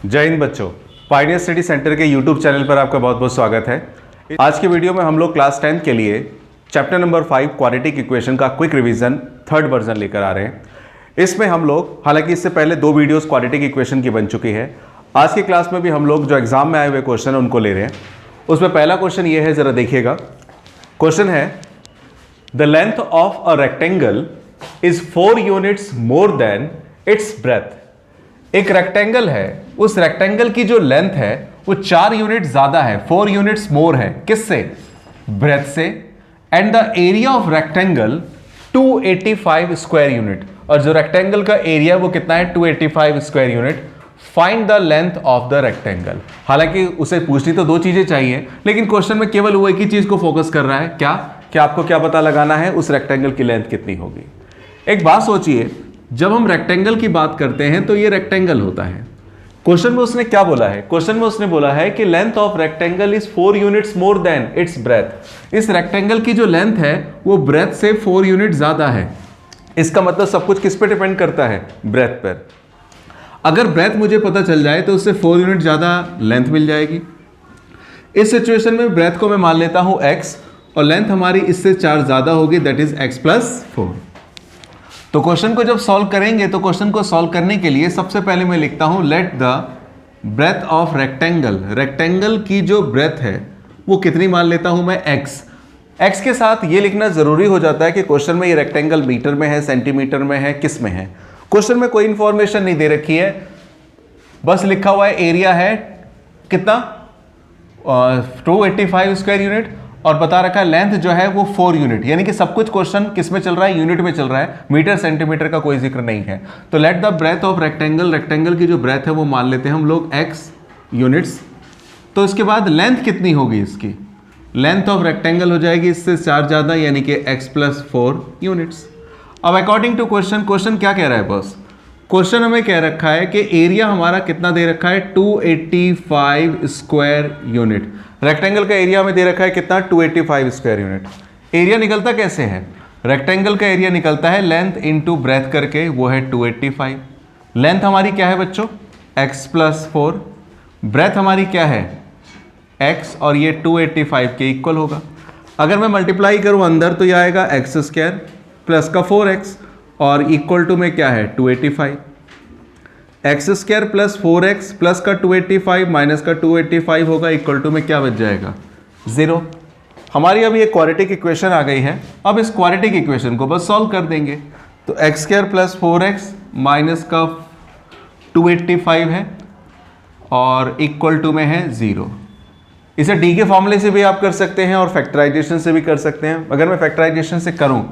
जय हिंद बच्चों, Pioneer study centre के यूट्यूब चैनल पर आपका बहुत बहुत स्वागत है। आज के वीडियो में हम लोग क्लास 10 के लिए चैप्टर नंबर 5 क्वाड्रेटिक इक्वेशन का क्विक रिवीजन थर्ड वर्जन लेकर आ रहे हैं। इसमें हम लोग, हालांकि इससे पहले 2 वीडियोस क्वाड्रेटिक इक्वेशन की बन चुकी है, आज की क्लास में भी हम लोग जो एग्जाम में आए हुए क्वेश्चन है उनको ले रहे हैं। उसमें पहला क्वेश्चन ये है, जरा देखिएगा। क्वेश्चन है, the length of a rectangle is 4 units more than it's breath. एक रेक्टेंगल है, उस रेक्टेंगल की जो लेंथ है वो 4 यूनिट ज्यादा है, 4 यूनिट्स मोर है। किससे? ब्रेथ से। And the area of rectangle 285 square unit, और जो रेक्टेंगल का एरिया वो कितना है? 285 square unit. Find the length of the rectangle. हालांकि उसे पूछनी तो 2 चीजें चाहिए, लेकिन क्वेश्चन में केवल वो एक ही चीज को फोकस कर रहा है। क्या कि आपको क्या पता लगाना है? उस रेक्टेंगल की लेंथ कितनी होगी। एक बात सोचिए, जब हम रेक्टेंगल की बात करते हैं तो ये रेक्टेंगल होता है। क्वेश्चन में उसने क्या बोला है? क्वेश्चन में उसने बोला है कि length of rectangle is 4 units more than it's breath. इस रेक्टेंगल की जो लेंथ है वो ब्रेथ से 4 यूनिट ज्यादा है। इसका मतलब सब कुछ किस पे डिपेंड करता है? ब्रेथ पर। अगर ब्रेथ मुझे पता चल जाए तो उससे 4 यूनिट ज्यादा लेंथ मिल जाएगी। इस सिचुएशन में ब्रेथ को मैं मान लेता हूं x, और लेंथ हमारी इससे 4 ज्यादा होगी, दैट इज x + 4। तो क्वेश्चन को जब सॉल्व करेंगे तो क्वेश्चन को सॉल्व करने के लिए सबसे पहले मैं लिखता हूं let the breadth of rectangle. Rectangle की जो ब्रेथ है वो कितनी मान लेता हूं मैं? x के साथ ये लिखना जरूरी हो जाता है कि क्वेश्चन में ये रेक्टेंगल मीटर में है, सेंटीमीटर में है, किस में है। क्वेश्चन में कोई इंफॉर्मेशन नहीं दे रखी है, बस लिखा हुआ है एरिया है कितना? 285 स्क्वायर यूनिट, और बता रखा है लेंथ जो है वो 4 यूनिट। यानी कि सब कुछ क्वेश्चन किस में चल रहा है? यूनिट में चल रहा है, मीटर सेंटीमीटर का कोई जिक्र नहीं है। तो let the breadth of rectangle, rectangle की जो ब्रेथ है वो मान लेते हैं हम लोग x यूनिट्स। तो इसके बाद लेंथ कितनी होगी इसकी? लेंथ ऑफ रेक्टेंगल हो जाएगी इससे 4 ज्यादा, यानी कि x + 4 यूनिट्स। अब अकॉर्डिंग टू क्वेश्चन, क्वेश्चन क्या कह रहा है बॉस? क्वेश्चन हमें कह रखा है कि एरिया हमारा कितना दे रखा है? 285 स्क्वायर यूनिट। रेक्टेंगल का एरिया हमें दे रखा है कितना? 285 स्क्वायर यूनिट। एरिया निकलता कैसे है? रेक्टेंगल का एरिया निकलता है लेंथ इनटू ब्रेथ करके, वो है 285। लेंथ हमारी क्या है बच्चों? x + 4। ब्रेथ हमारी क्या है? x, और ये 285 के इक्वल होगा। अगर मैं मल्टीप्लाई करूं अंदर तो यह आएगा x² प्लस का 4x, और इक्वल टू में क्या है? 285। x² + 4x प्लस का 285 माइनस का 285 होगा, इक्वल टू में क्या बच जाएगा? 0। हमारी अभी एक क्वाड्रेटिक इक्वेशन आ गई है। अब इस क्वाड्रेटिक इक्वेशन को बस सॉल्व कर देंगे। तो x² + 4x माइनस का 285 है, और इक्वल टू में है 0। इसे डी के फॉर्मूले से भी आप कर सकते हैं और फैक्टराइजेशन से भी कर सकते हैं। अगर मैं फैक्टराइजेशन से करूं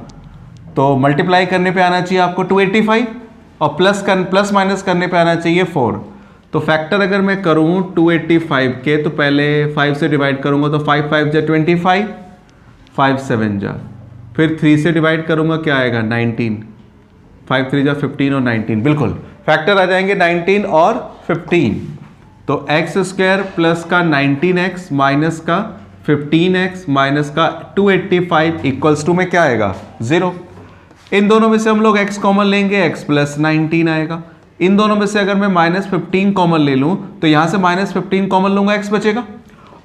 तो मल्टीप्लाई करने पे आना चाहिए आपको 285, और प्लस माइनस करने पे आना चाहिए 4। तो फैक्टर अगर मैं करूं 285 के, तो पहले 5 से डिवाइड करूंगा तो 5 5 जा 25, 5 7 जा, फिर 3 से डिवाइड करूंगा, क्या आएगा? 19, 5 3 जा 15 और 19, बिल्कुल फैक्टर आ जाएंगे 19 और 15। तो x² प्लस का 19x माइनस का 15x माइनस का 285 इक्वल्स टू में क्या आएगा? 0। इन दोनों में से हम लोग x कॉमन लेंगे, x + 19 आएगा। इन दोनों में से अगर मैं -15 कॉमन ले लूं तो यहां से -15 कॉमन लूंगा, x बचेगा,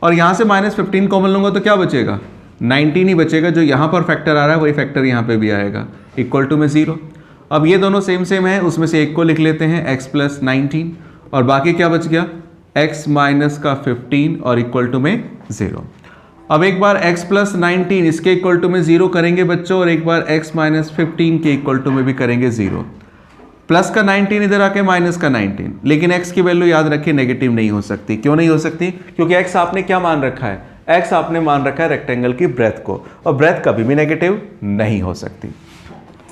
और यहां से -15 कॉमन लूंगा तो क्या बचेगा? 19 ही बचेगा। जो यहां पर फैक्टर आ रहा है वही फैक्टर यहां पे भी आएगा, इक्वल टू में 0। अब ये दोनों सेम है, उसमें से एक को लिख लेते हैं x + 19, और बाकी क्या बच गया? x माइनस का 15 और इक्वल टू में 0। अब एक बार x + 19 इसके इक्वल टू में 0 करेंगे बच्चों, और एक बार x - 15 के इक्वल टू में भी करेंगे 0। प्लस का 19 इधर आके माइनस का 19, लेकिन x की वैल्यू याद रखिए नेगेटिव नहीं हो सकती। क्यों नहीं हो सकती? क्योंकि x आपने क्या मान रखा है? x आपने मान रखा है रेक्टेंगल की ब्रेथ को, और ब्रेथ कभी भी नेगेटिव नहीं हो सकती।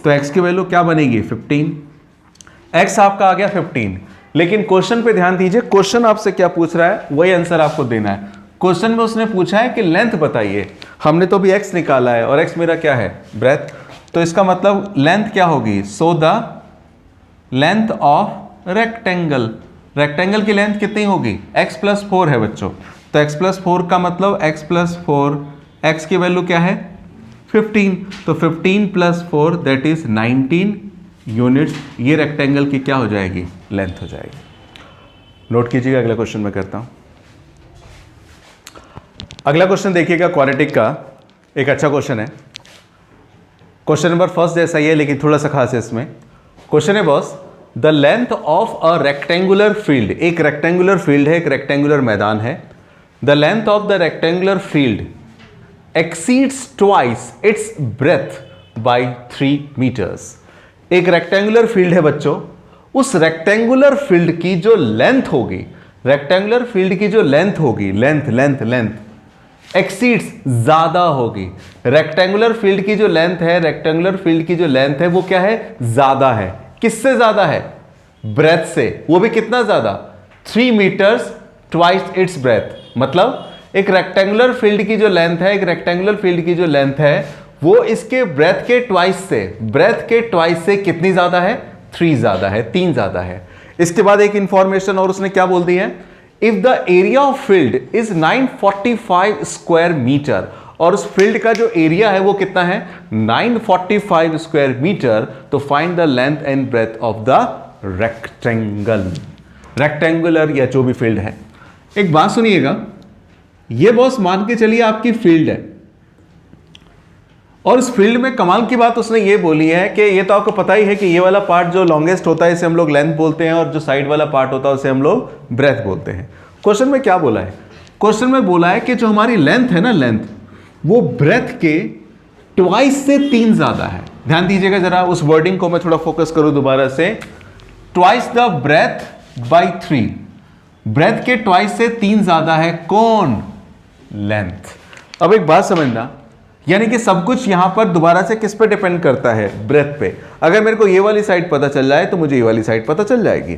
तो x की वैल्यू क्या बनेगी? 15। x आपका आ गया 15, लेकिन क्वेश्चन पे ध्यान दीजिए। क्वेश्चन आपसे क्या पूछ रहा है वही आंसर आपको देना है। क्वेश्चन में उसने पूछा है कि लेंथ बताइए। हमने तो भी x निकाला है, और x मेरा क्या है? ब्रेथ। तो इसका मतलब लेंथ क्या होगी? So the length of rectangle. Rectangle की लेंथ कितनी होगी? x + 4 है बच्चों। तो x + 4 का मतलब x + 4, x की वैल्यू क्या है? 15। तो 15 + 4 दैट इज 19 यूनिट्स। ये रेक्टेंगल की क्या हो जाएगी? लेंथ हो जाएगी। नोट कीजिएगा, अगला क्वेश्चन मैं करता हूँ। अगला क्वेश्चन देखिएगा क्वाड्रेटिक का, एक अच्छा क्वेश्चन है। क्वेश्चन नंबर फर्स्ट जैसा ही है लेकिन थोड़ा सा खास है इसमें। क्वेश्चन है boss, the length of a rectangular field, एक रेक्टेंगुलर फील्ड है, एक रेक्टेंगुलर मैदान है। The length of the rectangular field exceeds twice its breadth by 3 metres. एक रेक्टेंगुलर फील्ड है बच्चों, उस रेक्टेंगुलर फील्ड की जो लेंथ होगी, रेक्टेंगुलर फील्ड की जो लेंथ होगी, लेंथ एक्सीड्स, ज्यादा होगी। रेक्टेंगुलर फील्ड की जो लेंथ है, रेक्टेंगुलर फील्ड की जो लेंथ है वो क्या है, ज्यादा है। किससे ज्यादा है, ब्रेथ से। वो भी कितना ज्यादा, 3 मीटर्स ट्वाइस इट्स ब्रेथ। मतलब एक रेक्टेंगुलर फील्ड की जो लेंथ है, एक रेक्टेंगुलर फील्ड की जो लेंथ है वो इसके ब्रेथ के ट्वाइस से, ब्रेथ के ट्वाइस से कितनी ज्यादा है, 3 ज्यादा है, 3 ज्यादा है। इसके बाद एक इंफॉर्मेशन और उसने क्या बोल दी है, if the area of field is 945 square metre, और उस फील्ड का जो एरिया है वो कितना है, 945 स्क्वायर मीटर, तो find the length and breadth of the rectangle, rectangular या जो भी फील्ड है। एक बात सुनिएगा, ये बॉस मान के चलिए आपकी फील्ड है, और उस फील्ड में कमाल की बात उसने ये बोली है कि ये तो आपको पता ही है कि ये वाला पार्ट जो लॉन्गेस्ट होता है इसे हम लोग लेंथ बोलते हैं, और जो साइड वाला पार्ट होता है उसे हम लोग ब्रेथ बोलते हैं। क्वेश्चन में क्या बोला है, क्वेश्चन में बोला है कि जो हमारी लेंथ है ना, लेंथ वो ब्रेथ के ट्वाइस से 3 ज्यादा है। ध्यान दीजिएगा जरा, उस वर्डिंग को मैं थोड़ा फोकस करूं दोबारा से, twice the breadth by 3, breadth के ट्वाइस से 3 ज्यादा है कौन, लेंथ। अब एक बात समझना, यानी कि सब कुछ यहां पर दोबारा से किस पे डिपेंड करता है, ब्रेथ पे। अगर मेरे को ये वाली साइड पता चल जाए तो मुझे ये वाली साइड पता चल जाएगी।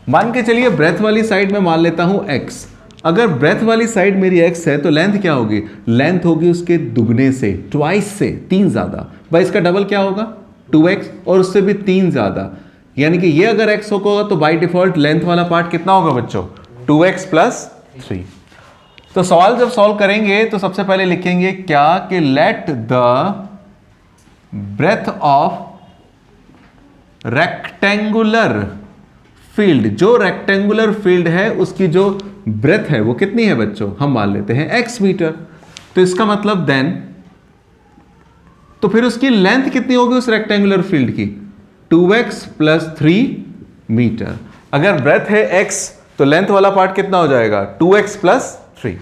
मान के चलिए ब्रेथ वाली साइड में मान लेता हूं x। अगर ब्रेथ वाली साइड मेरी x है तो लेंथ क्या होगी, लेंथ होगी उसके दुगने से, ट्वाइस से, 3 ज्यादा। भाई इसका डबल क्या होगा, 2x, और उससे भी 3 ज्यादा। यानी कि ये अगर x होगा तो बाई डिफॉल्ट लेंथ वाला पार्ट कितना होगा बच्चों, 2x + 3। तो सवाल जब सॉल्व करेंगे तो सबसे पहले लिखेंगे क्या, कि let the breadth of rectangular field, जो रेक्टेंगुलर फील्ड है उसकी जो ब्रेथ है वो कितनी है बच्चों, हम मान लेते हैं x मीटर। तो इसका मतलब देन, तो फिर उसकी लेंथ कितनी होगी उस रेक्टेंगुलर फील्ड की, 2x + 3 मीटर। अगर ब्रेथ है x तो लेंथ वाला पार्ट कितना हो जाएगा, 2x + 3।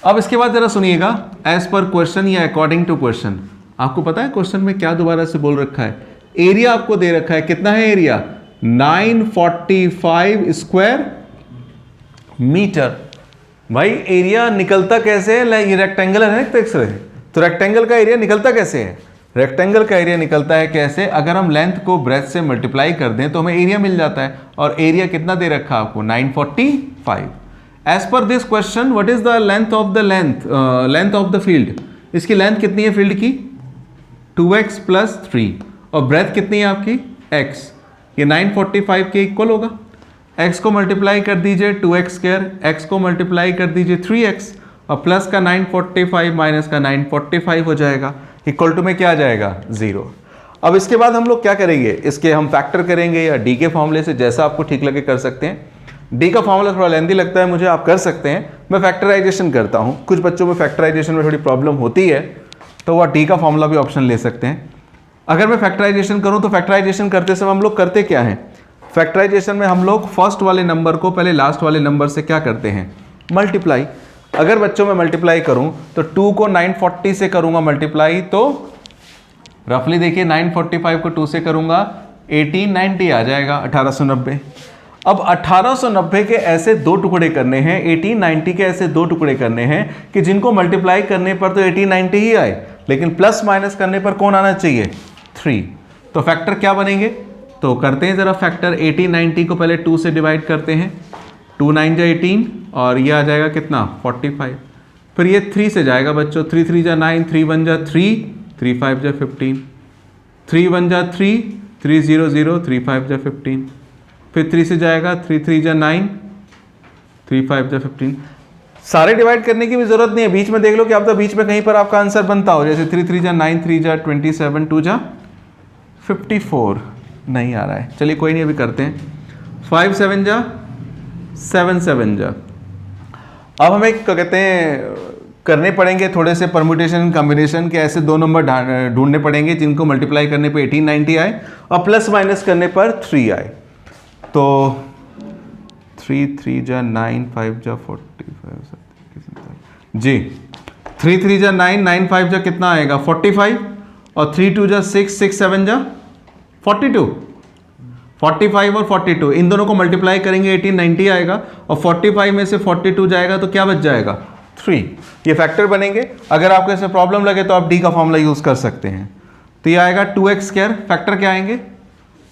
अब इसके बाद जरा सुनिएगा, एज पर क्वेश्चन या अकॉर्डिंग टू क्वेश्चन, आपको पता है क्वेश्चन में क्या दोबारा से बोल रखा है, एरिया आपको दे रखा है, कितना है एरिया, 945 स्क्वायर मीटर। भाई एरिया निकलता कैसे है, ये रेक्टेंगुलर है तो रेक्टेंगल का एरिया निकलता कैसे है, रेक्टेंगल का एरिया निकलता है कैसे, अगर हम लेंथ को ब्रेथ से मल्टीप्लाई कर दें तो हमें एरिया मिल जाता है, और एरिया कितना दे रखा है आपको, 945। As per this question what is the length of the length of the field, इसकी लेंथ कितनी है फील्ड की, 2x + 3, और ब्रेथ कितनी है आपकी, x, ये 945 के इक्वल होगा। x को मल्टीप्लाई कर दीजिए 2x², x को मल्टीप्लाई कर दीजिए 3x, और प्लस का 945 माइनस का 945 हो जाएगा, इक्वल टू में क्या आ जाएगा, 0। अब इसके बाद हम लोग क्या करेंगे, इसके हम फैक्टर करेंगे या डी के फॉर्मूले से, जैसा आपको ठीक लगे कर सकते हैं। डी का फॉर्मूला थोड़ा लेंथी लगता है मुझे, आप कर सकते हैं, मैं फैक्टराइजेशन करता हूं। कुछ बच्चों में फैक्टराइजेशन में थोड़ी प्रॉब्लम होती है तो वह डी का फॉर्मूला भी ऑप्शन ले सकते हैं। अगर मैं फैक्टराइजेशन करूं तो फैक्टराइजेशन करते समय हम लोग करते क्या हैं, फैक्टराइजेशन में हम लोग फर्स्ट वाले नंबर को पहले लास्ट वाले नंबर से क्या करते हैं, मल्टीप्लाई। अगर बच्चों में मल्टीप्लाई करूं तो 2 को 940 से करूंगा मल्टीप्लाई, तो रफली देखिए 945 को 2 से करूंगा 1890 आ जाएगा, 1890। अब 1890 के ऐसे 2 टुकड़े करने हैं, 1890 के ऐसे 2 टुकड़े करने हैं कि जिनको मल्टीप्लाई करने पर तो 1890 ही आए, लेकिन प्लस माइनस करने पर कौन आना चाहिए, 3। तो फैक्टर क्या बनेंगे, तो करते हैं जरा फैक्टर, 1890 को पहले 2 से डिवाइड करते हैं, 2 9 जा 18, और ये आ जाएगा कितना, 45। फिर ये 3 से जाएगा बच्चों, 3 3 जा 9, 3 1 जा 3, 3 5 जा 15, 3 1 जा 3, 3 0 0, 3 5 जा 15, फिर 3 से जाएगा, 3 3 जा 9, 3 5 जा 15। सारे डिवाइड करने की भी जरूरत नहीं है, बीच में देख लो कि आप तो बीच में कहीं पर आपका आंसर बनता हो, जैसे 3 3 जा 9, 3 जा 27, 2 जा 54, नहीं आ रहा है, चलिए कोई नहीं, अभी करते हैं। 5 7 जा 7 7 जा। अब हमें क्या कहते हैं करने पड़ेंगे थोड़े से परम्यूटेशन कॉम्बिनेशन के, ऐसे दो नंबर ढूंढने पड़ेंगे जिनको मल्टीप्लाई करने पे 1890 आए और प्लस माइनस करने पर 3 आए। तो 3 3 जा 9 5 जा 45 जी, 3 3 जा 9 9 5 जा कितना आएगा 45 और 3 2 जा 6 6 7 जा 42। 45 और 42 इन दोनों को मल्टीप्लाई करेंगे 1890 आएगा और 45 में से 42 जाएगा तो क्या बच जाएगा 3। ये फैक्टर बनेंगे। अगर आपको इसमें प्रॉब्लम लगे तो आप डी का फॉर्मूला यूज कर सकते हैं। तो ये आएगा 2x स्क्वायर, फैक्टर क्या आएंगे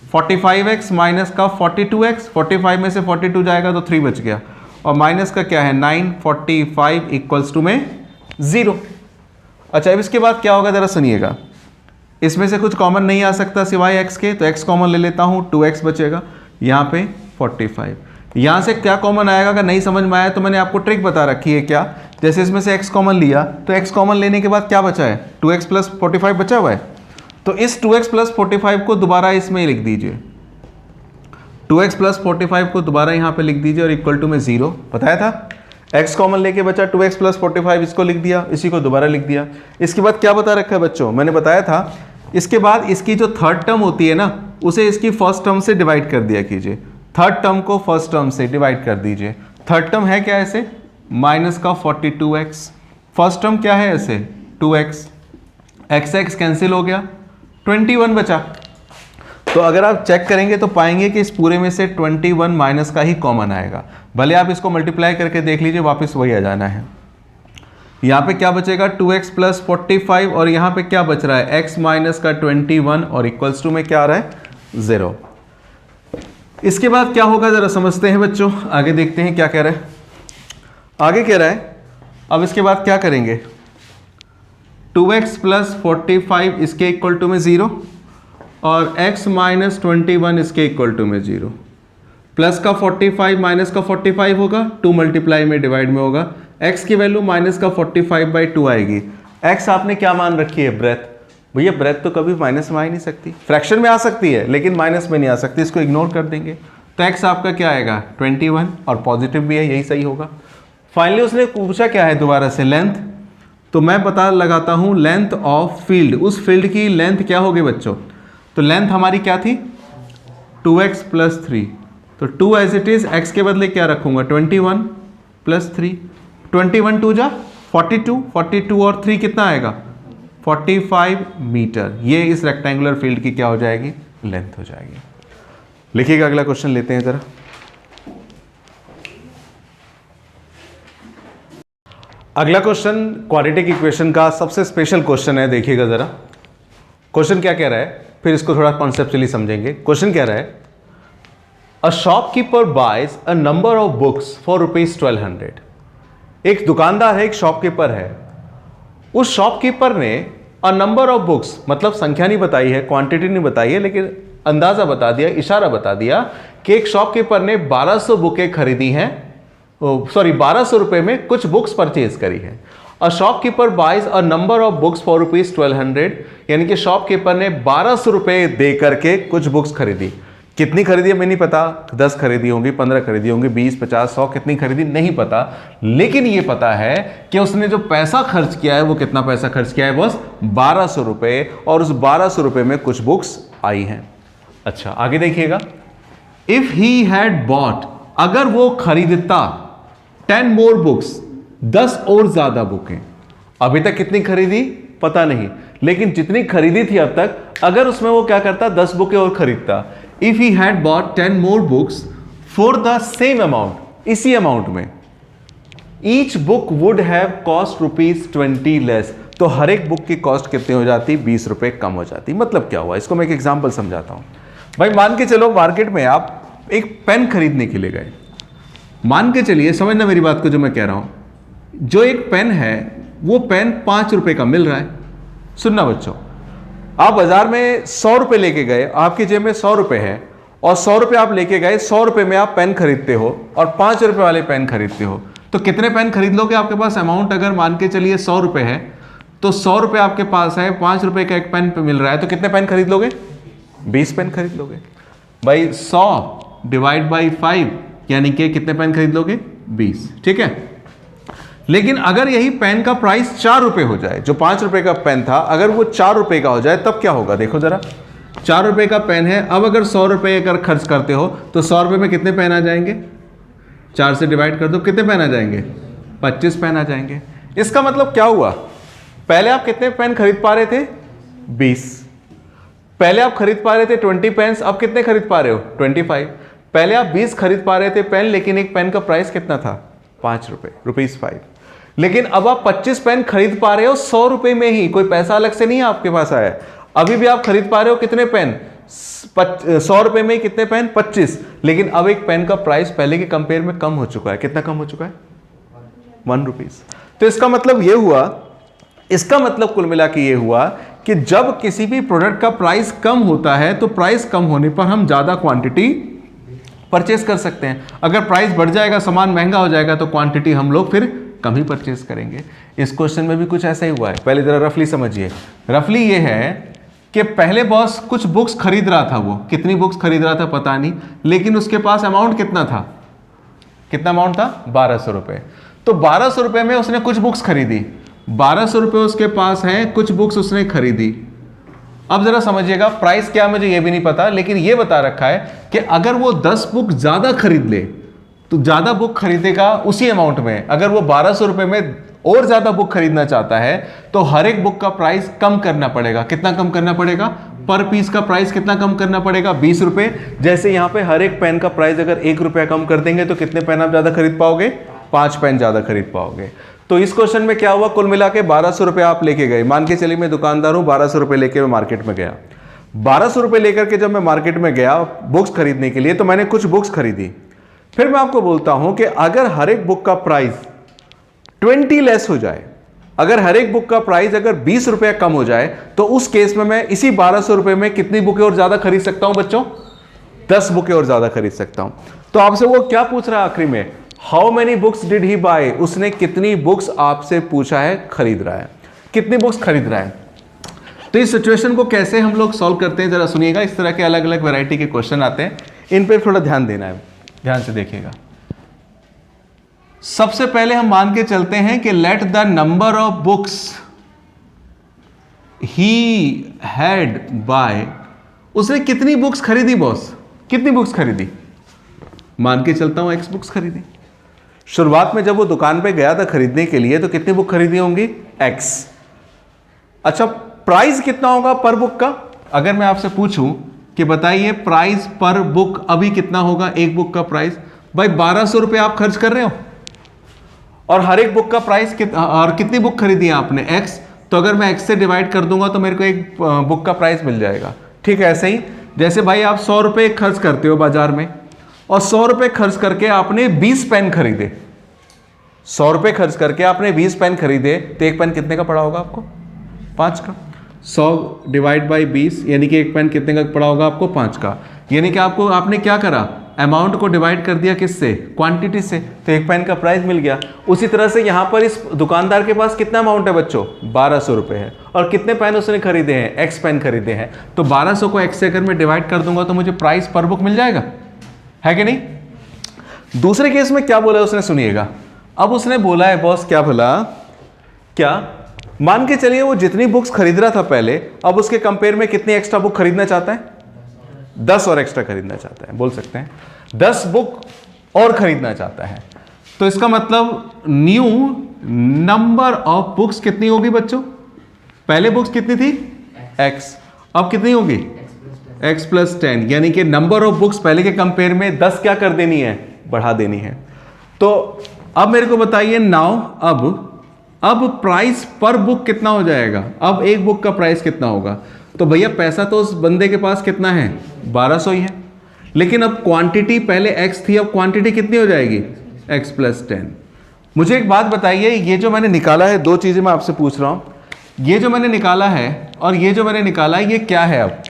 45x माइनस का 42x, 45 में से 42 जाएगा तो 3 बच गया और माइनस का क्या है 9 45 इक्वल्स टू में 0। अच्छा अब इसके बाद क्या होगा जरा सुनिएगा, इसमें से कुछ कॉमन नहीं आ सकता सिवाय x के, तो x कॉमन ले लेता हूं 2x बचेगा, यहाँ पे 45। यहाँ से क्या कॉमन आएगा, अगर नहीं समझ में आया तो मैंने आपको ट्रिक बता रखी है क्या, जैसे इसमें से x कॉमन लिया तो x कॉमन लेने के बाद क्या बचा है 2x प्लस 45 बचा हुआ है, तो इस 2x प्लस 45 को दोबारा इसमें लिख दीजिए, 2x प्लस 45 को दोबारा यहाँ पे लिख दीजिए और इक्वल टू में 0 बताया था। x कॉमन लेके बचा 2x प्लस 45, इसको लिख दिया, इसी को दोबारा लिख दिया। इसके बाद क्या बता रखा है बच्चों, मैंने बताया था इसके बाद इसकी जो थर्ड टर्म होती है ना उसे इसकी फर्स्ट टर्म से डिवाइड कर दिया कीजिए, थर्ड टर्म को फर्स्ट टर्म से डिवाइड कर दीजिए। थर्ड टर्म है क्या ऐसे माइनस का 42x, फर्स्ट टर्म क्या है ऐसे 2x, x कैंसिल हो गया 21 बचा। तो अगर आप चेक करेंगे तो पाएंगे कि इस पूरे में से 21 माइनस का ही कॉमन आएगा, भले आप इसको मल्टीप्लाई करके देख लीजिए वापस वही आ जाना है। यहाँ पे क्या बचेगा 2x प्लस 45 और यहाँ पे क्या बच रहा है x माइनस का 21 और इक्वल्स टू में क्या आ रहा है 0। इसके बाद क्या होगा जरा समझते हैं बच्चों, आगे देखते हैं क्या कह रहा है। आगे कह रहा है अब इसके बाद क्या करेंगे 2x प्लस 45 इसके इक्वल टू में 0 और x माइनस 21 इसके इक्वल टू में 0, प्लस का 45 माइनस का 45 होगा 2 मल्टीप्लाई में डिवाइड में होगा, x की वैल्यू माइनस का 45/2 आएगी। x आपने क्या मान रखी है ब्रेथ, भैया ब्रेथ तो कभी माइनस में आ ही नहीं सकती, फ्रैक्शन में आ सकती है लेकिन माइनस में नहीं आ सकती, इसको इग्नोर कर देंगे। तो x आपका क्या आएगा 21 और पॉजिटिव भी है, यही सही होगा। फाइनली उसने पूछा क्या है दोबारा से लेंथ, तो मैं पता लगाता हूं लेंथ ऑफ फील्ड, उस फील्ड की लेंथ क्या होगी बच्चों, तो लेंथ हमारी क्या थी 2x प्लस 3, तो 2 एज इट इज, x के बदले क्या रखूंगा 21 प्लस 3, 21 2 जा 42, 42 और 3 कितना आएगा 45 मीटर। ये इस रेक्टेंगुलर फील्ड की क्या हो जाएगी लेंथ हो जाएगी। लिखिएगा अगला क्वेश्चन लेते हैं जरा। अगला क्वेश्चन क्वाड्रेटिक इक्वेशन का सबसे स्पेशल क्वेश्चन है, देखिएगा जरा क्वेश्चन क्या कह रहा है, फिर इसको थोड़ा कॉन्सेप्चुअली समझेंगे। क्वेश्चन कह रहा है a shopkeeper buys a number of books for ₹1200। एक दुकानदार है, एक शॉपकीपर है, उस शॉपकीपर ने अ नंबर ऑफ बुक्स, मतलब संख्या नहीं बताई है, क्वांटिटी नहीं बताई है, लेकिन अंदाजा बता दिया, इशारा बता दिया कि एक शॉपकीपर ने 1200 बुकें खरीदी हैं, सॉरी 1200 रुपए में कुछ बुक्स परचेज करी है। A shopkeeper buys a number of books for ₹1200, यानी कि शॉपकीपर ने 1200 रुपए दे करके कुछ बुक्स खरीदी। कितनी खरीदी है मैं नहीं पता, 10 खरीदी होंगी, 15 खरीदी होंगी, 20 50 100 कितनी खरीदी नहीं पता, लेकिन ये पता है कि उसने जो पैसा खर्च किया है वो कितना पैसा खर्च किया है, बस 1200 रुपए, और उस 1200 रुपए में कुछ बुक्स आई हैं। अच्छा आगे देखिएगा, इफ ही हैड बॉट, अगर वो खरीदता 10 मोर बुक्स, 10 और ज्यादा बुकें, अभी तक कितनी खरीदी पता नहीं, लेकिन जितनी खरीदी थी अब तक, अगर उसमें वो क्या करता 10 बुकें और खरीदता, if he had bought 10 more books for the same amount, इसी अमाउंट में, each book would have cost ₹20 less, तो हर एक बुक की कॉस्ट कितनी हो जाती 20 रुपए कम हो जाती। मतलब क्या हुआ, इसको मैं एक एग्जांपल समझाता हूं। भाई मान के चलो मार्केट में आप एक पेन खरीदने के लिए गए, मान के चलिए, समझना मेरी बात को जो मैं कह रहा हूं, जो एक पेन है वो पेन 5 रुपए का मिल रहा है। सुनना बच्चों, आप बाजार में 100 रुपए लेके गए, आपकी जेब में 100 रुपए है, और 100 रुपए आप लेके गए, 100 रुपए में आप पेन खरीदते हो और 5 रुपए वाले पेन खरीदते हो, तो कितने पेन खरीद लोगे? आपके पास अमाउंट अगर मान के चलिए 100 रुपए है, तो 100 रुपए आपके पास है, 5 रुपए का एक पेन पे मिल रहा है, तो कितने पेन खरीद लोगे? 20 पेन खरीद लोगे। भाई 100 डिवाइड बाई 5 यानी कि कितने पेन खरीद लोगे? 20, ठीक है। लेकिन अगर यही पेन का प्राइस 4 रुपए हो जाए, जो 5 रुपए का पेन था अगर वो 4 रुपए का हो जाए, तब क्या होगा? देखो जरा, 4 रुपए का पेन है, अब अगर 100 रुपए अगर खर्च करते हो तो 100 रुपए में कितने पेन आ जाएंगे? 4 से डिवाइड कर दो, कितने पेन आ जाएंगे? 25 पेन आ जाएंगे। इसका मतलब क्या हुआ? पहले आप कितने पेन खरीद पा रहे थे? 20। पहले आप खरीद पा रहे थे 20 पेन्स, अब कितने खरीद पा रहे हो? 25। पहले आप 20 खरीद पा रहे थे पेन, लेकिन एक पेन का प्राइस कितना था? 5 रुपए, ₹5। लेकिन अब आप 25 पेन खरीद पा रहे हो 100 रुपए में ही, कोई पैसा अलग से नहीं है आपके पास आया। अभी भी आप खरीद पा रहे हो कितने पेन? 100 रुपए में कितने पेन? 25। लेकिन अब एक पेन का प्राइस पहले के कंपेयर में कम हो चुका है। कितना कम हो चुका है? 1 रुपीज। तो इसका मतलब यह हुआ, इसका मतलब कुल मिला के ये हुआ कि जब किसी भी प्रोडक्ट का प्राइस कम होता है तो प्राइस कम होने पर हम ज्यादा क्वांटिटी परचेस कर सकते हैं। अगर प्राइस बढ़ जाएगा, सामान महंगा हो जाएगा, तो क्वांटिटी हम लोग फिर कम ही परचेस करेंगे। इस क्वेश्चन में भी कुछ ऐसा ही हुआ है। पहले जरा रफली समझिए। रफली ये है कि पहले बॉस कुछ बुक्स खरीद रहा था, वो कितनी बुक्स खरीद रहा था पता नहीं, लेकिन उसके पास अमाउंट कितना था? कितना अमाउंट था? 1200 रुपए। तो 1200 रुपए में उसने कुछ बुक्स खरीदी, 1200 रुपए उसके पास हैं, कुछ बुक्स उसने खरीदी। अब जरा समझिएगा, प्राइस क्या मुझे ये भी नहीं पता, लेकिन ये बता रखा है कि अगर वो 10 बुक ज्यादा खरीद ले तो ज्यादा बुक खरीदेगा उसी अमाउंट में। अगर वो 1200 रुपए में और ज्यादा बुक खरीदना चाहता है तो हर एक बुक का प्राइस कम करना पड़ेगा। कितना कम करना पड़ेगा? पर पीस का प्राइस कितना कम करना पड़ेगा? 20 रुपए। जैसे यहां पे हर एक पेन का प्राइस अगर 1 रुपया कम कर देंगे तो कितने पेन आप ज्यादा खरीद पाओगे? 5 पेन ज्यादा खरीद पाओगे। तो इस क्वेश्चन में क्या हुआ? कुल मिला के 1200 रुपए आप लेके गए। मान के चलिए मैं दुकानदार हूं, 1200 रुपए लेके मैं मार्केट में गया। 1200 रुपए लेकर के जब मैं मार्केट में गया बुक्स खरीदने के लिए, तो मैंने कुछ बुक्स खरीदी। फिर मैं आपको बोलता हूं कि अगर हर एक बुक का प्राइस 20 लेस हो जाए, अगर हर एक बुक का प्राइस अगर 20 रुपया कम हो जाए, तो उस केस में मैं इसी 1200 रुपए में कितनी बुकें और ज्यादा खरीद सकता हूं बच्चों? 10 बुकें और ज्यादा खरीद सकता हूं। तो आपसे वो क्या पूछ रहा है आखिरी में? How many books did he buy? उसने कितनी बुक्स आपसे पूछा है, खरीद रहा है, कितनी बुक्स खरीद रहा है। तो इस सिचुएशन को कैसे हम लोग सॉल्व करते हैं जरा सुनिएगा। इस तरह के अलग अलग वैरायटी के क्वेश्चन आते हैं, इन पे थोड़ा ध्यान देना है, ध्यान से देखिएगा। सबसे पहले हम मान के चलते हैं कि let the number of books he had buy, उसने कितनी बुक्स खरीदी बॉस? कितनी बुक्स खरीदी? मान के चलता हूं X बुक्स खरीदी। शुरुआत में जब वो दुकान पे गया था खरीदने के लिए तो कितनी बुक खरीदी होंगी? X। अच्छा, प्राइस कितना होगा पर बुक का? अगर मैं आपसे पूछूं कि बताइए प्राइस पर बुक अभी कितना होगा, एक बुक का प्राइस? भाई 1200 रुपए आप खर्च कर रहे हो और हर एक बुक का प्राइस और कितनी बुक खरीदी है आपने? X। तो अगर मैं X से डिवाइड कर दूंगा तो मेरे को एक बुक का प्राइस मिल जाएगा। ठीक है, ऐसे ही जैसे भाई आप 100 रुपए खर्च करते हो बाजार में और 100 रुपए खर्च करके आपने 20 पेन खरीदे, 100 रुपए खर्च करके आपने 20 पेन खरीदे, तो एक पेन कितने का पड़ा होगा आपको? 5 का। 100 डिवाइड बाई 20 यानी कि एक पेन कितने का पड़ा होगा आपको? 5 का। यानी कि आपने क्या करा? अमाउंट को डिवाइड कर दिया किससे? क्वांटिटी से, तो एक पेन का प्राइस मिल गया। उसी तरह से यहां पर इस दुकानदार के पास कितना अमाउंट है बच्चों? 1200 रुपए है। और कितने पेन उसने खरीदे हैं? X पेन खरीदे हैं। तो 1200 को X से अगर मैं डिवाइड कर दूंगा तो मुझे प्राइस पर बुक मिल जाएगा, है कि नहीं? दूसरे केस में क्या बोला उसने, सुनिएगा। अब उसने बोला है बॉस, क्या बोला? क्या मान के चलिए वो जितनी बुक्स खरीद रहा था पहले, अब उसके कंपेयर में कितनी एक्स्ट्रा बुक खरीदना चाहता है? 10 और एक्स्ट्रा खरीदना चाहता है। बोल सकते हैं 10 बुक और खरीदना चाहता है। तो इसका मतलब न्यू नंबर ऑफ बुक्स कितनी होगी बच्चों? पहले बुक्स कितनी थी? X। अब कितनी होगी? X + 10। यानी कि नंबर ऑफ बुक्स पहले के कंपेयर में 10 क्या कर देनी है? बढ़ा देनी है। तो अब मेरे को बताइए नाउ, अब प्राइस पर बुक कितना हो जाएगा? अब एक बुक का प्राइस कितना होगा? तो भैया पैसा तो उस बंदे के पास कितना है? 1200 ही है। लेकिन अब क्वांटिटी पहले X थी, अब क्वांटिटी कितनी हो जाएगी? X + 10। मुझे एक बात बताइए, ये जो मैंने निकाला है, दो चीजें मैं आपसे पूछ रहा हूं। ये जो मैंने निकाला है और ये जो मैंने निकाला है, ये क्या है? अब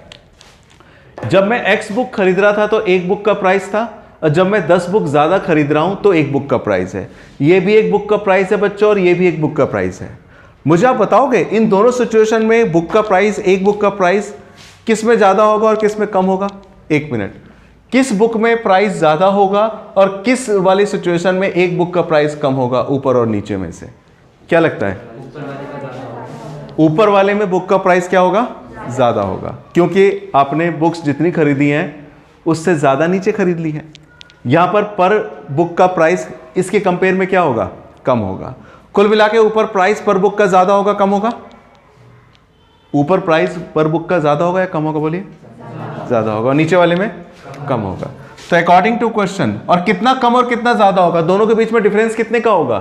जब मैं X बुक खरीद रहा था तो एक बुक का प्राइस था, और जब मैं 10 बुक ज्यादा खरीद रहा हूं तो एक बुक का प्राइस है। ये भी एक बुक का प्राइस है बच्चों, और ये भी एक बुक का प्राइस है। मुझे आप बताओगे इन दोनों सिचुएशन में बुक का प्राइस, एक बुक का प्राइस किस में ज्यादा होगा और किस में कम होगा? 1 मिनट। किस बुक में प्राइस ज्यादा होगा और किस वाली सिचुएशन में एक बुक का प्राइस कम होगा, ऊपर और नीचे में से? क्या लगता है? ऊपर वाले में बुक का प्राइस क्या होगा? ज्यादा होगा, क्योंकि आपने बुक्स जितनी खरीदी हैं उससे ज्यादा नीचे खरीद ली है। यहां पर बुक का प्राइस इसके कंपेयर में क्या होगा? कम होगा। कुल मिला के ऊपर प्राइस पर बुक का ज्यादा होगा कम होगा? ऊपर प्राइस पर बुक का ज्यादा होगा या कम होगा? बोलिए। ज्यादा होगा। नीचे वाले में कम होगा। तो अकॉर्डिंग टू क्वेश्चन, और कितना कम और कितना ज्यादा होगा? दोनों के बीच में डिफरेंस कितने का होगा?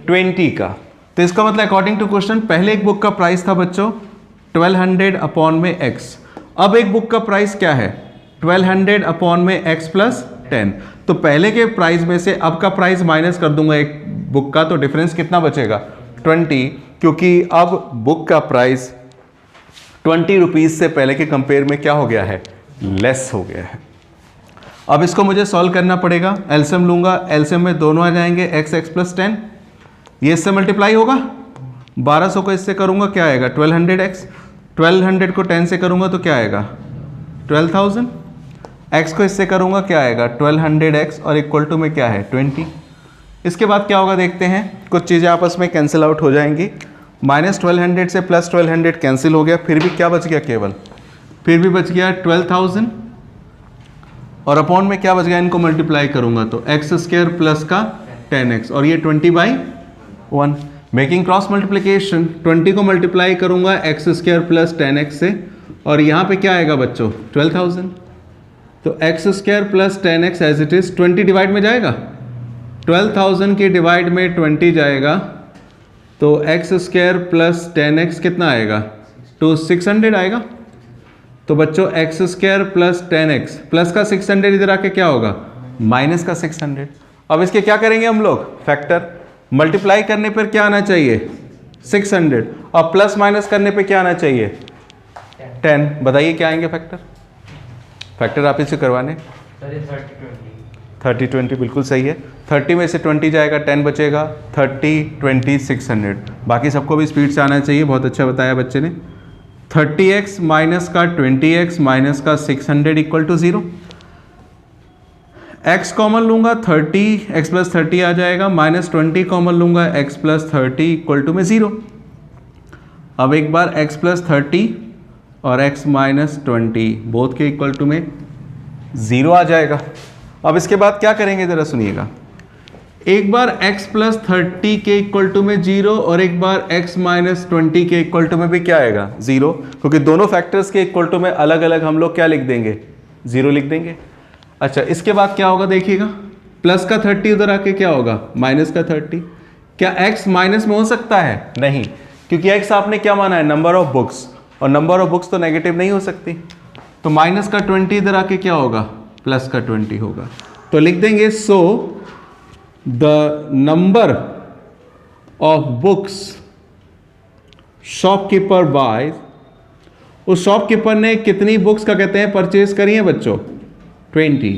20 का। तो इसका मतलब अकॉर्डिंग टू क्वेश्चन पहले एक बुक का प्राइस था बच्चों 1200 अपॉन में x। अब एक बुक का प्राइस क्या है? 1200 अपॉन में x प्लस 10। तो पहले के प्राइस में से अब का प्राइस माइनस कर दूंगा एक बुक का, तो डिफरेंस कितना बचेगा? 20, क्योंकि अब बुक का प्राइस 20 रुपीज से पहले के कंपेयर में क्या हो गया है? लेस हो गया है। अब इसको मुझे सॉल्व करना पड़ेगा। एलसीएम लूंगा, एलसीएम में दोनों आ जाएंगे x प्लस 10, ये इससे मल्टीप्लाई होगा। 1200 को इससे करूंगा क्या आएगा? 1200x। 1200 को 10 से करूंगा तो क्या आएगा? 12,000। x को इससे करूंगा क्या आएगा? 1200x और इक्वल टू में क्या है? 20। इसके बाद क्या होगा देखते हैं। कुछ चीज़ें आपस में कैंसिल आउट हो जाएंगी। -1200 से +1200 कैंसिल हो गया, फिर भी क्या बच गया? केवल फिर भी बच गया 12,000 और अपॉन में क्या बच गया? इनको मल्टीप्लाई करूंगा तो x² प्लस का 10x और ये 20/1। मेकिंग क्रॉस मल्टीप्लिकेशन, 20 को मल्टीप्लाई करूंगा x² प्लस 10x से और यहाँ पे क्या आएगा बच्चों? 12,000। तो x² plus 10x as it is 20 divide में जाएगा, 12,000 के डिवाइड में 20 जाएगा, तो x² प्लस 10x कितना आएगा? तो 600 आएगा। तो बच्चों x² प्लस 10x प्लस का 600 इधर आके क्या होगा? माइनस का 600। अब इसके क्या करेंगे हम लोग? फैक्टर। मल्टीप्लाई करने पर क्या आना चाहिए? 600 और प्लस माइनस करने पे क्या आना चाहिए? 10। बताइए क्या आएंगे फैक्टर? फैक्टर आप इसे करवाने 30-20 बिल्कुल सही है। 30 में से 20 जाएगा, 10 बचेगा, 30-20 600। बाकी सबको भी स्पीड से आना चाहिए। बहुत अच्छा बताया बच्चे ने। 30x माइनस का 20x माइनस का 600 इक्वल टू 0। x कॉमन लूंगा 30, x प्लस 30 आ जाएगा, -20 कॉमन लूंगा x प्लस 30 इक्वल टू में 0। अब एक बार x प्लस 30 और x माइनस 20 बोथ के इक्वल टू में 0 आ जाएगा। अब इसके बाद क्या करेंगे ज़रा सुनिएगा। एक बार x प्लस 30 के इक्वल टू में 0 और एक बार x माइनस 20 के इक्वल टू में भी क्या आएगा? 0, क्योंकि दोनों फैक्टर्स के इक्वल टू में अलग अलग हम लोग क्या लिख देंगे? 0 लिख देंगे। अच्छा, इसके बाद क्या होगा देखिएगा। प्लस का 30 उधर आके क्या होगा? माइनस का 30। क्या x माइनस में हो सकता है? नहीं, क्योंकि x आपने क्या माना है? नंबर ऑफ बुक्स, और नंबर ऑफ बुक्स तो नेगेटिव नहीं हो सकती। तो माइनस का 20 इधर आके क्या होगा? प्लस का 20 होगा। तो लिख देंगे so the number of books shopkeeper buy, उस शॉपकीपर ने कितनी बुक्स का कहते हैं परचेज करी है बच्चों? 20।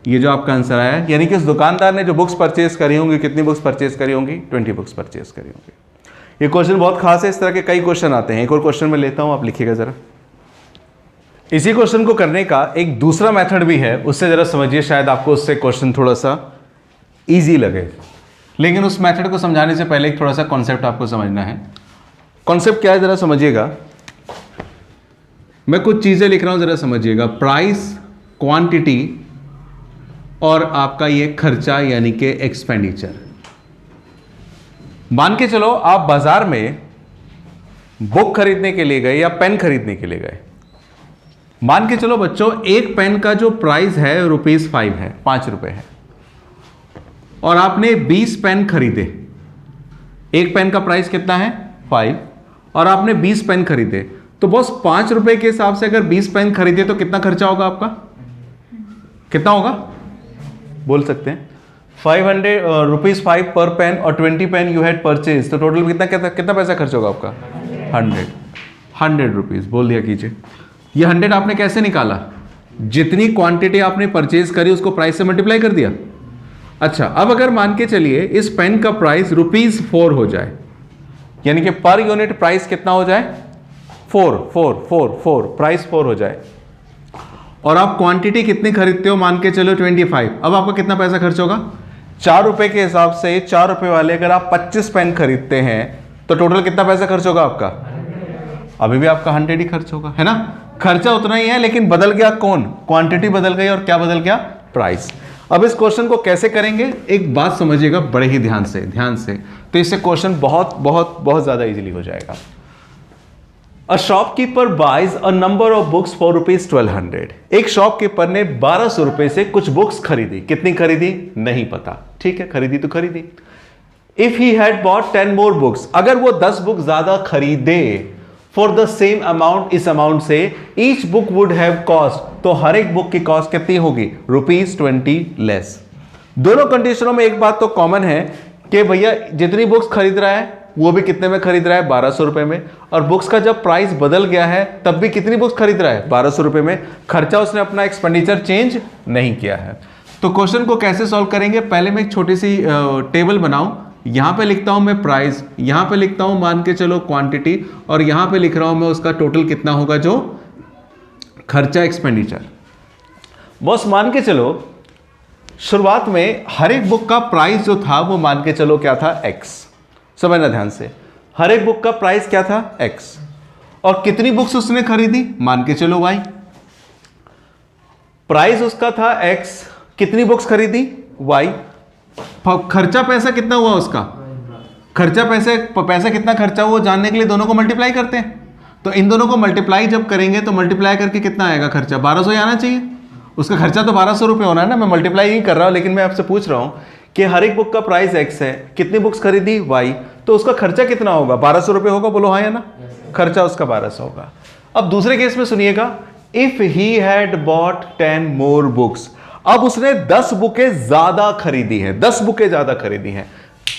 ये जो आपका आंसर आया है, यानी कि उस दुकानदार ने जो बुक्स परचेज करी होंगी, कितनी बुक्स परचेज करी होंगी? 20 बुक्स परचेज करी होंगी। ये क्वेश्चन बहुत खास है, इस तरह के कई क्वेश्चन आते हैं। एक और क्वेश्चन मैं लेता हूं, आप लिखिएगा जरा। इसी क्वेश्चन को करने का एक दूसरा मेथड भी है, उससे जरा समझिए, शायद आपको उससे क्वेश्चन थोड़ा सा इजी लगे। लेकिन उस मेथड को समझाने से पहले एक थोड़ा सा कॉन्सेप्ट आपको समझना है। कॉन्सेप्ट क्या है जरा समझिएगा। मैं कुछ चीजें लिख रहा हूं, जरा समझिएगा। प्राइस, क्वांटिटी और आपका ये खर्चा यानी कि एक्सपेंडिचर। मान के चलो आप बाजार में बुक खरीदने के लिए गए या पेन खरीदने के लिए गए। मान के चलो बच्चों एक पेन का जो प्राइस है ₹5 है, 5 रुपए है, और आपने 20 पेन खरीदे। एक पेन का प्राइस कितना है? 5, और आपने 20 पेन खरीदे। तो बॉस 5 रुपए के हिसाब से अगर 20 पेन खरीदे तो कितना खर्चा होगा आपका? कितना होगा बोल सकते हैं? 500 रुपीज 5 पर पेन और 20 पेन यू हैड परचेज, तो टोटल कितना पैसा खर्च होगा आपका? 100 रुपीज बोल दिया कीजिए। ये 100 आपने कैसे निकाला? जितनी क्वांटिटी आपने परचेज करी उसको प्राइस से मल्टीप्लाई कर दिया। अच्छा, अब अगर मान के चलिए इस पेन का प्राइस ₹4 हो जाए, यानी कि पर यूनिट प्राइस कितना हो जाए? 4 प्राइस 4 हो जाए, और आप क्वांटिटी कितनी खरीदते हो, मान के चलो 25, अब आपका कितना पैसा खर्च होगा? 4 रुपए के हिसाब से 4 रुपए वाले अगर आप 25 पेन खरीदते हैं तो टोटल कितना पैसा खर्च होगा आपका? अभी भी आपका 100 ही खर्च होगा, है ना? खर्चा उतना ही है, लेकिन बदल गया कौन? क्वांटिटी बदल गई, और क्या बदल गया? प्राइस। अब इस क्वेश्चन को कैसे करेंगे, एक बात समझिएगा बड़े ही ध्यान से, तो इससे क्वेश्चन बहुत बहुत बहुत ज्यादा इजीली हो जाएगा। A shopkeeper buys a number of books for ₹1200। एक शॉपकीपर ने 1200 रुपए से कुछ बुक्स खरीदी। कितनी खरीदी? नहीं पता, ठीक है, खरीदी तो खरीदी। If he had bought 10 more books, अगर वो 10 बुक ज्यादा खरीदे फॉर द सेम अमाउंट, इस अमाउंट से, each book would have cost, तो हर एक बुक की कॉस्ट कितनी होगी? ₹20 लेस। दोनों कंडीशनों में एक बात तो कॉमन है कि भैया जितनी बुक्स खरीद रहा है वो भी कितने में खरीद रहा है? 1200 रुपए में। और बुक्स का जब प्राइस बदल गया है तब भी कितनी बुक्स खरीद रहा है? 1200 रुपए में। खर्चा उसने अपना एक्सपेंडिचर चेंज नहीं किया है। तो क्वेश्चन को कैसे सॉल्व करेंगे? पहले मैं एक छोटी सी टेबल बनाऊं, यहां पे लिखता हूं मैं प्राइस, यहां पे लिखता हूं मान के चलो क्वांटिटी, और यहां पे लिख रहा हूं मैं उसका टोटल कितना होगा जो खर्चा एक्सपेंडिचर। बॉस मान के चलो शुरुआत में हर एक बुक का प्राइस जो था वो मान के चलो क्या था? X। समझना ध्यान से, हर एक बुक का प्राइस क्या था? X। और कितनी बुक्स उसने खरीदी? मान के चलो Y। प्राइस उसका था X, कितनी बुक्स खरीदी? Y। खर्चा पैसा कितना हुआ उसका? खर्चा पैसा कितना खर्चा हुआ जानने के लिए दोनों को मल्टीप्लाई करते हैं। तो इन दोनों को मल्टीप्लाई जब करेंगे तो मल्टीप्लाई करके कितना आएगा खर्चा? 1200 ही आना चाहिए। उसका खर्चा तो 1200 रुपये होना है ना, मैं मल्टीप्लाई ही कर रहा हूं, लेकिन मैं आपसे पूछ रहा हूं कि हर एक बुक का प्राइस X है, कितनी बुक्स खरीदी? Y। तो उसका खर्चा कितना होगा? 1200 रुपये होगा, बोलो हाँ या ना? खर्चा उसका 1200 होगा। अब दूसरे केस में सुनिएगा, if he had bought 10 more books, अब उसने 10 बुकें ज्यादा खरीदी है, 10 बुकें ज्यादा खरीदी हैं।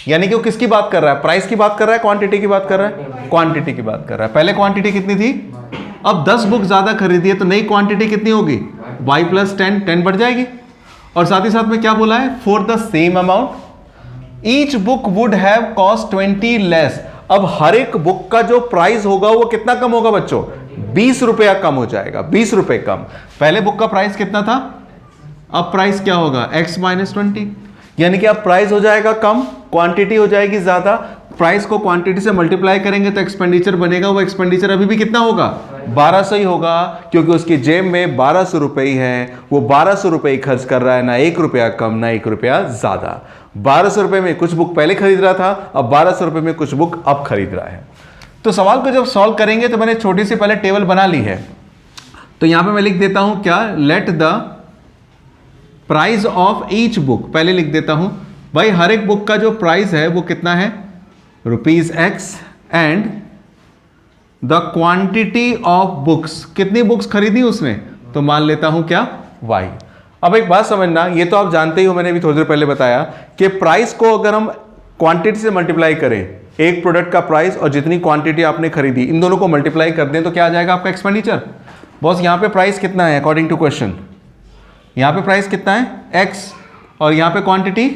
यानी कि वो किसकी बात कर रहा है? प्राइस की बात कर रहा है, क्वांटिटी की बात कर रहा है? क्वांटिटी की बात कर रहा है। पहले क्वांटिटी कितनी थी? अब 10 बुक ज्यादा खरीदी है तो नई क्वांटिटी कितनी होगी? Y + 10 बढ़ जाएगी। और साथ ही साथ में क्या बोला है? For the same amount each book would have cost 20 less. अब हर एक बुक का जो प्राइस होगा वो कितना कम होगा बच्चों? 20 रुपया कम हो जाएगा, 20 रुपए कम। पहले बुक का प्राइस कितना था? अब प्राइस क्या होगा? X - 20। यानी कि अब प्राइस हो जाएगा कम, क्वांटिटी हो जाएगी ज्यादा। प्राइस को क्वांटिटी से मल्टीप्लाई करेंगे तो एक्सपेंडिचर बनेगा, वो एक्सपेंडिचर अभी भी कितना होगा? 1200 ही होगा, क्योंकि उसकी जेब में 1200 रुपए ही है। वो 1200 रुपए ही खर्च कर रहा है, ना 1 रुपया कम ना 1 रुपया ज्यादा। 1200 रुपए में कुछ बुक पहले खरीद रहा था, अब 1200 रुपए में कुछ बुक अब खरीद रहा है। तो सवाल को जब सॉल्व करेंगे तो मैंने छोटी सी पहले टेबल बना ली है। तो यहां पे मैं लिख देता हूं क्या? Let the price of each book, पहले लिख देता हूं भाई हर एक बुक का जो प्राइस है वो कितना है? ₹X। And the quantity of books, कितनी बुक्स खरीदी उसने? तो मान लेता हूं क्या? Y। अब एक बात समझना, ये तो आप जानते ही हो, मैंने भी थोड़ी देर पहले बताया कि प्राइस को अगर हम क्वांटिटी से मल्टीप्लाई करें, एक प्रोडक्ट का प्राइस और जितनी क्वांटिटी आपने खरीदी, इन दोनों को मल्टीप्लाई कर दें तो क्या आ जाएगा आपका एक्सपेंडिचर। बॉस यहां पे प्राइस कितना है अकॉर्डिंग टू क्वेश्चन? यहां पे प्राइस कितना है? X। और यहां पे क्वांटिटी,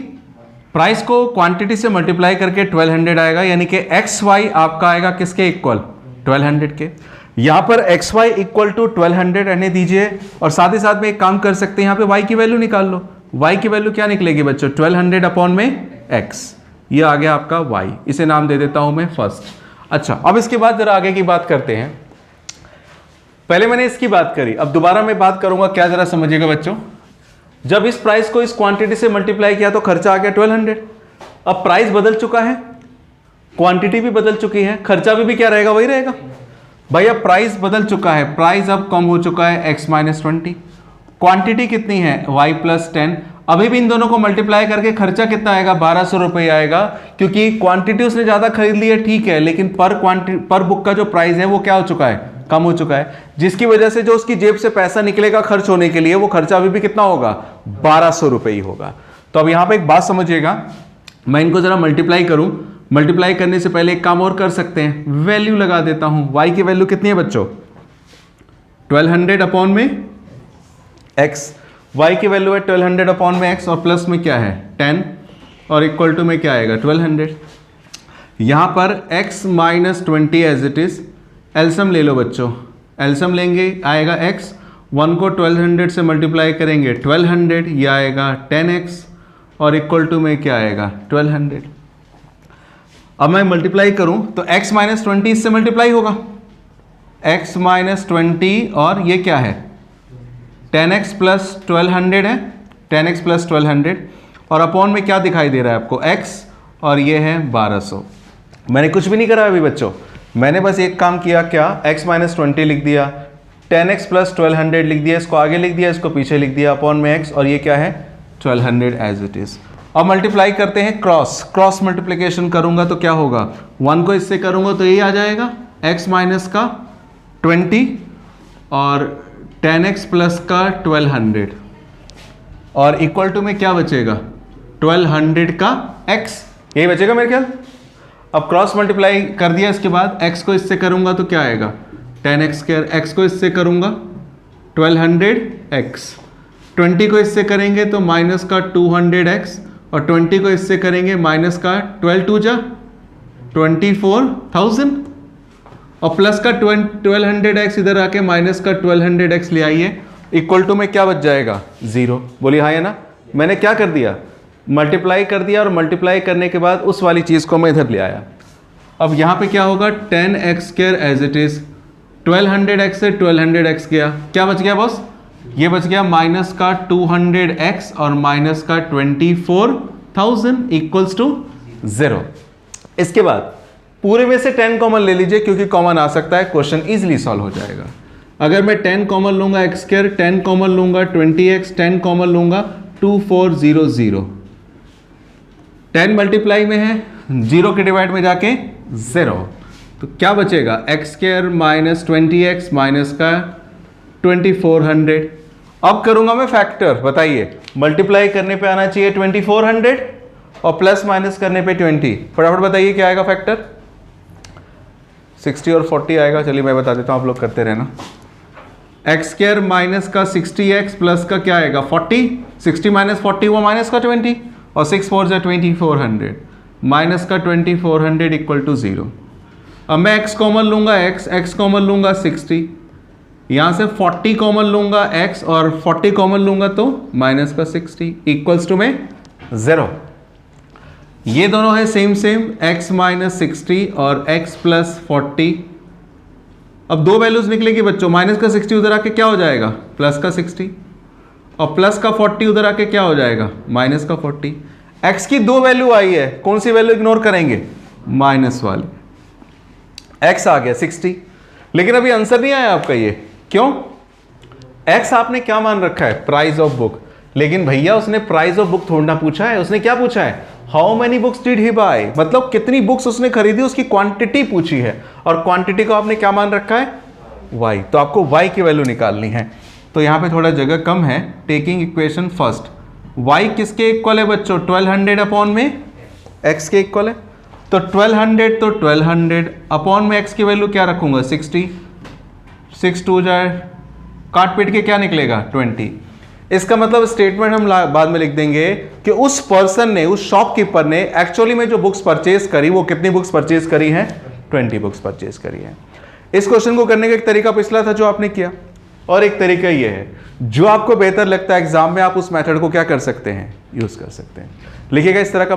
प्राइस को क्वांटिटी से मल्टीप्लाई करके 1200 आएगा, यानी कि XY आपका आएगा किसके इक्वल? 1200 के। यहां पर XY = 1200 रहने दीजिए, और साथ ही साथ में एक काम कर सकते हैं, यहां पे Y की वैल्यू निकाल लो। Y की वैल्यू क्या निकलेगी बच्चों? 1200/X। ये आ गया आपका Y। इसे नाम दे देता हूं मैं फर्स्ट। अच्छा, अब इसके बाद जरा आगे की बात करते हैं। पहले मैंने इसकी बात करी, अब दोबारा मैं बात करूंगा, क्या जरा समझिएगा बच्चों। जब इस प्राइस को इस क्वांटिटी से मल्टीप्लाई किया तो खर्चा आ गया 1200। अब प्राइस बदल चुका है, क्वांटिटी भी बदल चुकी है, खर्चा भी क्या रहेगा? वही रहेगा। भैया प्राइस बदल चुका है, प्राइस अब कम हो चुका है X - 20। क्वांटिटी कितनी है? Y + 10। अभी भी इन दोनों को मल्टीप्लाई करके खर्चा कितना आएगा? 1200 रुपये आएगा, क्योंकि क्वांटिटी उसने ज्यादा खरीद ली है, ठीक है, लेकिन पर बुक का जो प्राइस है वो क्या हो चुका है? कम हो चुका है, जिसकी वजह से जो उसकी जेब से पैसा निकलेगा खर्च होने के लिए, वो खर्चा अभी भी कितना होगा? 1200 रुपये ही होगा। तो अब यहां पे एक बात समझिएगा, मैं इनको जरा मल्टीप्लाई करूं, मल्टीप्लाई करने से पहले एक काम और कर सकते हैं, वैल्यू लगा देता हूं। Y की वैल्यू कितनी है बच्चों? 1200/X। Y की वैल्यू है 1200/X, और प्लस में क्या है? 10, और इक्वल टू में क्या आएगा? 1200। यहां पर X - 20 एज इट इज। एलसम ले लो बच्चों, एलसम लेंगे आएगा X, 1 को 1200 से मल्टीप्लाई करेंगे 1200, यह आएगा 10x और इक्वल टू में क्या आएगा 1200। अब मैं मल्टीप्लाई करूं तो x माइनस 20 इससे मल्टीप्लाई होगा, x माइनस 20 और ये क्या है 10x प्लस 1200 है, 10x प्लस 1200 और अपॉन में क्या दिखाई दे रहा है आपको x और ये है 1200। मैंने कुछ भी नहीं करा अभी बच्चों, मैंने बस एक काम किया, क्या x माइनस 20 लिख दिया, 10x प्लस 1200 लिख दिया, इसको आगे लिख दिया, इसको पीछे लिख दिया, अपॉन में x और ये क्या है 1200 एज इट इज। अब मल्टीप्लाई करते हैं क्रॉस मल्टीप्लिकेशन करूंगा तो क्या होगा, 1 को इससे करूंगा तो ये आ जाएगा x माइनस का 20 और 10x प्लस का 1200 और इक्वल टू में क्या बचेगा 1200 का x, यही बचेगा मेरे ख्याल। अब क्रॉस मल्टीप्लाई कर दिया, इसके बाद x को इससे करूंगा तो क्या आएगा 10x स्क्वायर, x को इससे करूंगा 1200x, 20 को इससे करेंगे तो माइनस का 200x और 20 को इससे करेंगे माइनस का 12 टू जा 24,000 और प्लस का 1200x इधर आके माइनस का 1200x ले आइए, इक्वल टू में क्या बच जाएगा 0। बोलिए हाँ या ना। मैंने क्या कर दिया, मल्टीप्लाई कर दिया और मल्टीप्लाई करने के बाद उस वाली चीज़ को मैं इधर ले आया। अब यहाँ पे क्या होगा 10x square as it is, 1200x से 1200x गया, क्या बच गया बॉस, ये बच गया माइनस का 200x और माइनस का 24,000 इक्वल्स टू 0। इसके बाद पूरे में से 10 कॉमन ले लीजिए क्योंकि कॉमन आ सकता है, क्वेश्चन इजीली सॉल्व हो जाएगा। अगर मैं 10 कॉमन लूंगा x स्क्वायर, 10 कॉमन लूंगा 20x, 10 कॉमन लूंगा 2400, 10 मल्टीप्लाई में है, 0 के डिवाइड में जाके 0, तो क्या बचेगा x square minus 20x minus का 2400। अब करूंगा मैं फैक्टर, बताइए मल्टीप्लाई करने पे आना चाहिए 2400 और प्लस माइनस करने पे 20, फटाफट बताइए क्या आएगा फैक्टर, 60 और 40 आएगा। चलिए मैं बता देता हूं, आप लोग करते रहना। एक्स स्क्वायर माइनस का 60x प्लस का क्या आएगा 40, 60 माइनस 40 वो माइनस का 20 और 6 4 जा 2400 माइनस का 2400 इक्वल टू 0। अब मैं x कॉमन लूंगा x कॉमन लूंगा 60, यहाँ से 40 कॉमन लूंगा x और 40 कॉमन लूंगा तो माइनस का 60 इक्वल्स टू में 0। ये दोनों है सेम x माइनस 60 और x प्लस 40। अब दो वैल्यूज निकलेगी बच्चों, माइनस का 60 उधर आके क्या हो जाएगा प्लस का 60 और प्लस का 40 उधर आके क्या हो जाएगा माइनस का 40। x की दो वैल्यू आई है, कौन सी वैल्यू इग्नोर करेंगे, माइनस वाली। x आ गया 60, लेकिन अभी आंसर नहीं आया आपका, ये क्यों, x आपने क्या मान रखा है प्राइस ऑफ बुक, लेकिन भैया उसने प्राइस ऑफ बुक थोड़ा ना पूछा है, उसने क्या पूछा है how many books did he buy, मतलब कितनी बुक्स उसने खरीदी, उसकी क्वांटिटी पूछी है और क्वांटिटी को आपने क्या मान रखा है y, तो आपको y की वैल्यू निकालनी है। तो यहाँ पे थोड़ा जगह कम है, टेकिंग इक्वेशन फर्स्ट, y किसके इक्वल है बच्चों 1200 अपॉन में x के इक्वल है, तो 1200 तो 1200 अपॉन में x की वैल्यू क्या रखूंगा 60, 6 2 जाए काट पीट के क्या निकलेगा 20। इसका मतलब स्टेटमेंट हम बाद में लिख देंगे कि उस पर्सन ने, उस शॉपकीपर ने एक्चुअली में जो बुक्स परचेज करी वो कितनी बुक्स परचेज करी हैं 20 बुक्स परचेज करी हैं। इस क्वेश्चन को करने का एक तरीका पिछला था जो आपने किया, और एक तरीका ये है जो आपको बेहतर लगता है एग्जाम में, आप उस मेथड को क्या कर सकते हैं यूज कर सकते हैं। लिखिएगा इस तरह का।